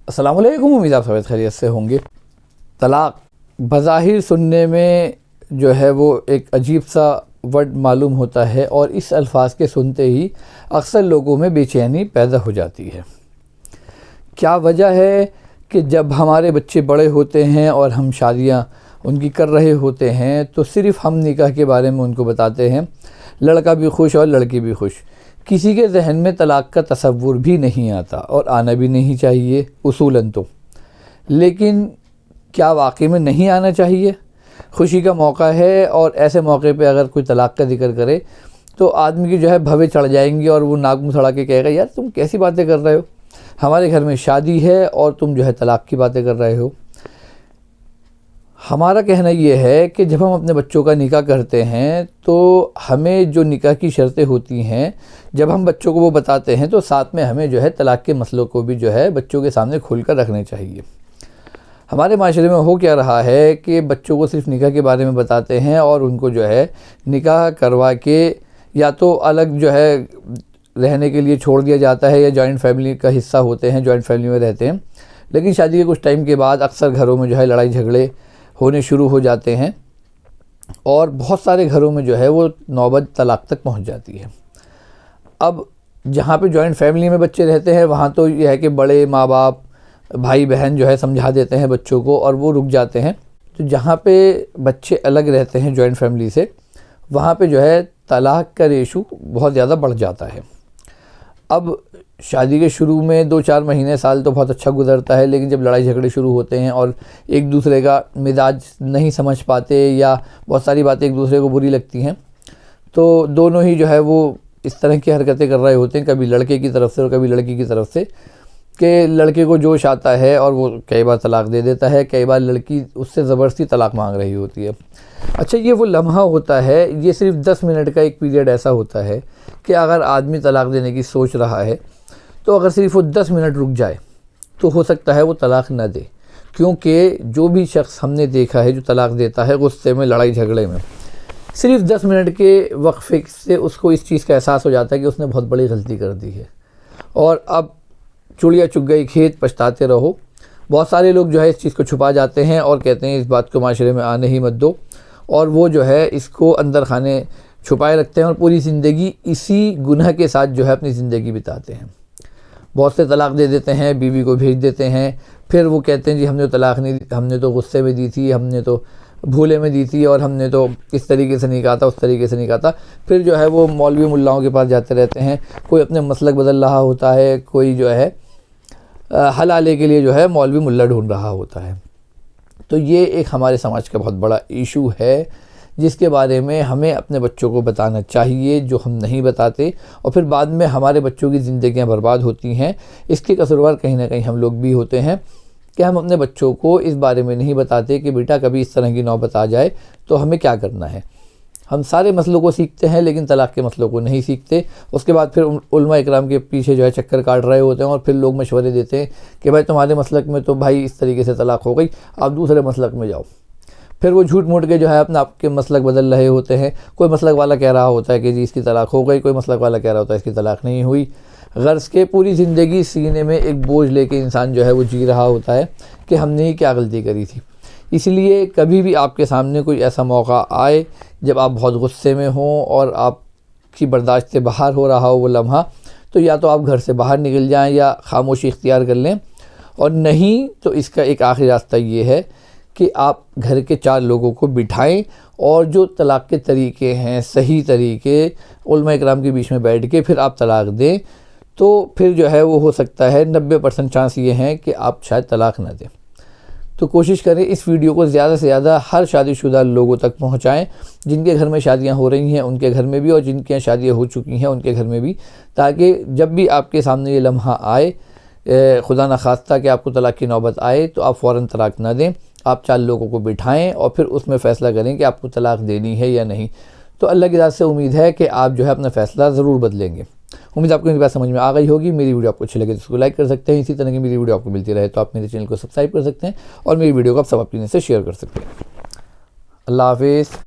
السلام علیکم، امید آپ سب خیریت سے ہوں گے۔ طلاق بظاہر سننے میں جو ہے وہ ایک عجیب سا ورڈ معلوم ہوتا ہے، اور اس الفاظ کے سنتے ہی اکثر لوگوں میں بے چینی پیدا ہو جاتی ہے۔ کیا وجہ ہے کہ جب ہمارے بچے بڑے ہوتے ہیں اور ہم شادیاں ان کی کر رہے ہوتے ہیں تو صرف ہم نکاح کے بارے میں ان کو بتاتے ہیں، لڑکا بھی خوش اور لڑکی بھی خوش، کسی کے ذہن میں طلاق کا تصور بھی نہیں آتا اور آنا بھی نہیں چاہیے اصولاً تو۔ لیکن کیا واقعی میں نہیں آنا چاہیے؟ خوشی کا موقع ہے، اور ایسے موقع پہ اگر کوئی طلاق کا ذکر کرے تو آدمی کی جو ہے بھویں چڑھ جائیں گی، اور وہ ناک منہ سڑا کے کہے گا یار تم کیسی باتیں کر رہے ہو، ہمارے گھر میں شادی ہے اور تم جو ہے طلاق کی باتیں کر رہے ہو۔ ہمارا کہنا یہ ہے کہ جب ہم اپنے بچوں کا نکاح کرتے ہیں تو ہمیں جو نکاح کی شرطیں ہوتی ہیں جب ہم بچوں کو وہ بتاتے ہیں تو ساتھ میں ہمیں جو ہے طلاق کے مسئلوں کو بھی جو ہے بچوں کے سامنے کھول کر رکھنے چاہیے۔ ہمارے معاشرے میں ہو کیا رہا ہے کہ بچوں کو صرف نکاح کے بارے میں بتاتے ہیں، اور ان کو جو ہے نکاح کروا کے یا تو الگ جو ہے رہنے کے لیے چھوڑ دیا جاتا ہے، یا جوائنٹ فیملی کا حصہ ہوتے ہیں، جوائنٹ فیملی میں رہتے ہیں، لیکن شادی کے کچھ ٹائم کے بعد اکثر گھروں میں جو ہے لڑائی جھگڑے ہونے شروع ہو جاتے ہیں، اور بہت سارے گھروں میں جو ہے وہ نوبت طلاق تک پہنچ جاتی ہے۔ اب جہاں پہ جوائنٹ فیملی میں بچے رہتے ہیں وہاں تو یہ ہے کہ بڑے ماں باپ بھائی بہن جو ہے سمجھا دیتے ہیں بچوں کو اور وہ رک جاتے ہیں، تو جہاں پہ بچے الگ رہتے ہیں جوائنٹ فیملی سے وہاں پہ جو ہے طلاق کا ریشو بہت زیادہ بڑھ جاتا ہے۔ اب شادی کے شروع میں 2-4 مہینے سال تو بہت اچھا گزرتا ہے، لیکن جب لڑائی جھگڑے شروع ہوتے ہیں اور ایک دوسرے کا مزاج نہیں سمجھ پاتے یا بہت ساری باتیں ایک دوسرے کو بری لگتی ہیں تو دونوں ہی جو ہے وہ اس طرح کی حرکتیں کر رہے ہوتے ہیں، کبھی لڑکے کی طرف سے اور کبھی لڑکی کی طرف سے، کہ لڑکے کو جوش آتا ہے اور وہ کئی بار طلاق دے دیتا ہے، کئی بار لڑکی اس سے زبردستی طلاق مانگ رہی ہوتی ہے۔ اچھا، یہ وہ لمحہ ہوتا ہے، یہ صرف 10 منٹ کا ایک پیریڈ ایسا ہوتا ہے کہ اگر آدمی طلاق دینے کی سوچ رہا ہے تو اگر صرف وہ 10 منٹ رک جائے تو ہو سکتا ہے وہ طلاق نہ دے، کیونکہ جو بھی شخص ہم نے دیکھا ہے جو طلاق دیتا ہے غصے میں، لڑائی جھگڑے میں، صرف 10 منٹ کے وقفے سے اس کو اس چیز کا احساس ہو جاتا ہے کہ اس نے بہت بڑی غلطی کر دی ہے، اور اب چڑیا چگ گئی کھیت پچھتاتے رہو۔ بہت سارے لوگ جو ہے اس چیز کو چھپا جاتے ہیں اور کہتے ہیں اس بات کو معاشرے میں آنے ہی مت دو، اور وہ جو ہے اس کو اندر خانے چھپائے رکھتے ہیں اور پوری زندگی اسی گناہ کے ساتھ جو ہے اپنی زندگی بتاتے ہیں۔ بہت سے طلاق دے دیتے ہیں، بیوی کو بھیج دیتے ہیں، پھر وہ کہتے ہیں جی ہم نے طلاق نہیں دی، ہم نے تو غصے میں دی تھی، ہم نے تو بھولے میں دی تھی، اور ہم نے تو اس طریقے سے نہیں کہا تھا، اس طریقے سے نہیں کہا تھا۔ پھر جو ہے وہ مولوی ملاؤں کے پاس جاتے رہتے ہیں، کوئی اپنے مسلک بدل رہا ہوتا ہے، کوئی جو ہے حلالے کے لیے جو ہے مولوی ملا ڈھونڈ رہا ہوتا ہے۔ تو یہ ایک ہمارے سماج کا بہت بڑا ایشو ہے جس کے بارے میں ہمیں اپنے بچوں کو بتانا چاہیے، جو ہم نہیں بتاتے، اور پھر بعد میں ہمارے بچوں کی زندگیاں برباد ہوتی ہیں۔ اس کے قصوروار کہیں نہ کہیں ہم لوگ بھی ہوتے ہیں کہ ہم اپنے بچوں کو اس بارے میں نہیں بتاتے کہ بیٹا کبھی اس طرح کی نوبت آ جائے تو ہمیں کیا کرنا ہے۔ ہم سارے مسئلوں کو سیکھتے ہیں لیکن طلاق کے مسئلوں کو نہیں سیکھتے۔ اس کے بعد پھر علماء اکرام کے پیچھے جو ہے چکر کاٹ رہے ہوتے ہیں، اور پھر لوگ مشورے دیتے ہیں کہ بھائی تمہارے مسلک میں تو بھائی اس طریقے سے طلاق ہو گئی، آپ دوسرے مسلک میں جاؤ۔ پھر وہ جھوٹ موٹ کے جو ہے اپنا آپ کے مسلک بدل رہے ہوتے ہیں۔ کوئی مسلک والا کہہ رہا ہوتا ہے کہ جی اس کی طلاق ہو گئی، کوئی مسلک والا کہہ رہا ہوتا ہے اس کی طلاق نہیں ہوئی۔ غرض کے پوری زندگی سینے میں ایک بوجھ لے کے انسان جو ہے وہ جی رہا ہوتا ہے کہ ہم نے کیا غلطی کری تھی۔ اس لیے کبھی بھی آپ کے سامنے کوئی ایسا موقع آئے جب آپ بہت غصے میں ہوں اور آپ کی برداشت سے باہر ہو رہا ہو وہ لمحہ، تو یا تو آپ گھر سے باہر نکل جائیں یا خاموشی اختیار کر لیں، اور نہیں تو اس کا ایک آخری راستہ یہ ہے کہ آپ گھر کے 4 لوگوں کو بٹھائیں، اور جو طلاق کے طریقے ہیں صحیح طریقے علماء اکرام کے بیچ میں بیٹھ کے پھر آپ طلاق دیں، تو پھر جو ہے وہ ہو سکتا ہے 90% چانس یہ ہیں کہ آپ شاید طلاق نہ دیں۔ تو کوشش کریں اس ویڈیو کو زیادہ سے زیادہ ہر شادی شدہ لوگوں تک پہنچائیں، جن کے گھر میں شادیاں ہو رہی ہیں ان کے گھر میں بھی، اور جن کے شادیاں ہو چکی ہیں ان کے گھر میں بھی، تاکہ جب بھی آپ کے سامنے یہ لمحہ آئے، خدا نخواستہ کہ آپ کو طلاق کی نوبت آئے، تو آپ فوراً طلاق نہ دیں، آپ 4 لوگوں کو بٹھائیں اور پھر اس میں فیصلہ کریں کہ آپ کو طلاق دینی ہے یا نہیں۔ تو اللہ کی ذات سے امید ہے کہ آپ جو ہے اپنا فیصلہ ضرور بدلیں گے۔ امید آپ کو میری بات سمجھ میں آ گئی ہوگی۔ میری ویڈیو آپ کو اچھی لگے تو اس کو لائک کر سکتے ہیں، اسی طرح کی میری ویڈیو آپ کو ملتی رہے تو آپ میرے چینل کو سبسکرائب کر سکتے ہیں، اور میری ویڈیو کو آپ سب اپنے سے شیئر کر سکتے ہیں۔ اللہ حافظ۔